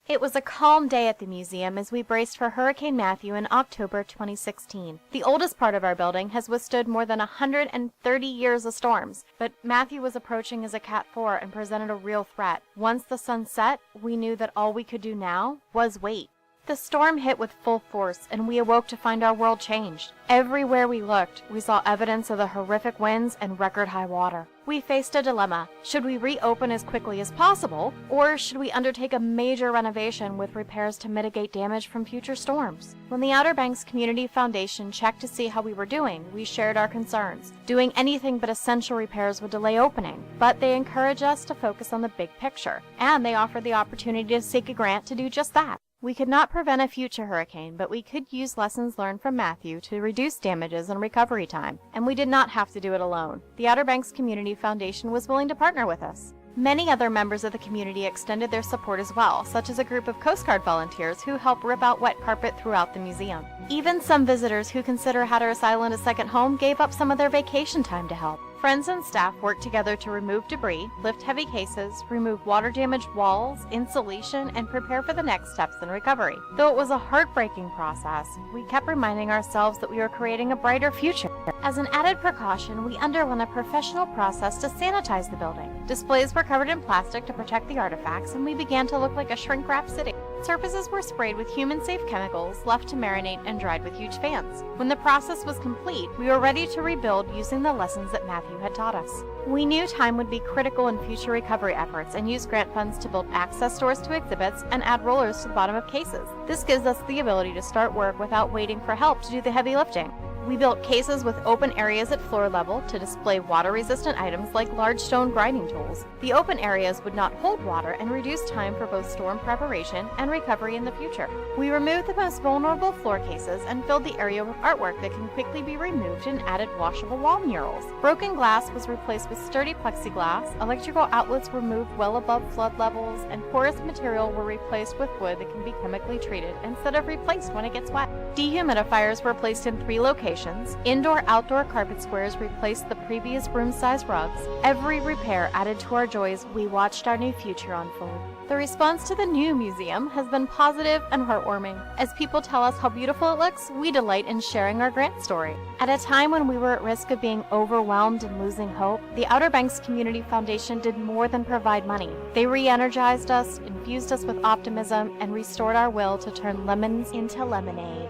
It was a calm day at the museum as we braced for Hurricane Matthew in October 2016. The oldest part of our building has withstood more than 130 years of storms, but Matthew was approaching as a Cat 4 and presented a real threat. Once the sun set, we knew that all we could do now was wait. The storm hit with full force, and we awoke to find our world changed. Everywhere we looked, we saw evidence of the horrific winds and record-high water. We faced a dilemma. Should we reopen as quickly as possible, or should we undertake a major renovation with repairs to mitigate damage from future storms? When the Outer Banks Community Foundation checked to see how we were doing, we shared our concerns. Doing anything but essential repairs would delay opening, but they encouraged us to focus on the big picture, and they offered the opportunity to seek a grant to do just that. We could not prevent a future hurricane, but we could use lessons learned from Matthew to reduce damages and recovery time, and we did not have to do it alone. The Outer Banks Community Foundation was willing to partner with us. Many other members of the community extended their support as well, such as a group of Coast Guard volunteers who help rip out wet carpet throughout the museum. Even some visitors who consider Hatteras Island a second home gave up some of their vacation time to help. Friends and staff worked together to remove debris, lift heavy cases, remove water-damaged walls, insulation, and prepare for the next steps in recovery. Though it was a heartbreaking process, we kept reminding ourselves that we were creating a brighter future. As an added precaution, we underwent a professional process to sanitize the building. Displays were covered in plastic to protect the artifacts, and we began to look like a shrink-wrap city. Surfaces were sprayed with human-safe chemicals, left to marinate, and dried with huge fans. When the process was complete, we were ready to rebuild using the lessons that Matthew had taught us. We knew time would be critical in future recovery efforts and used grant funds to build access doors to exhibits and add rollers to the bottom of cases. This gives us the ability to start work without waiting for help to do the heavy lifting. We built cases with open areas at floor level to display water-resistant items like large stone grinding tools. The open areas would not hold water and reduce time for both storm preparation and recovery in the future. We removed the most vulnerable floor cases and filled the area with artwork that can quickly be removed and added washable wall murals. Broken glass was replaced with sturdy plexiglass, electrical outlets were moved well above flood levels, and porous material were replaced with wood that can be chemically treated instead of replaced when it gets wet. Dehumidifiers were placed in 3 locations. Indoor-outdoor carpet squares replaced the previous room-size rugs. Every repair added to our joys. We watched our new future unfold. The response to the new museum has been positive and heartwarming. As people tell us how beautiful it looks, we delight in sharing our grant story. At a time when we were at risk of being overwhelmed and losing hope, the Outer Banks Community Foundation did more than provide money. They re-energized us, infused us with optimism, and restored our will to turn lemons into lemonade.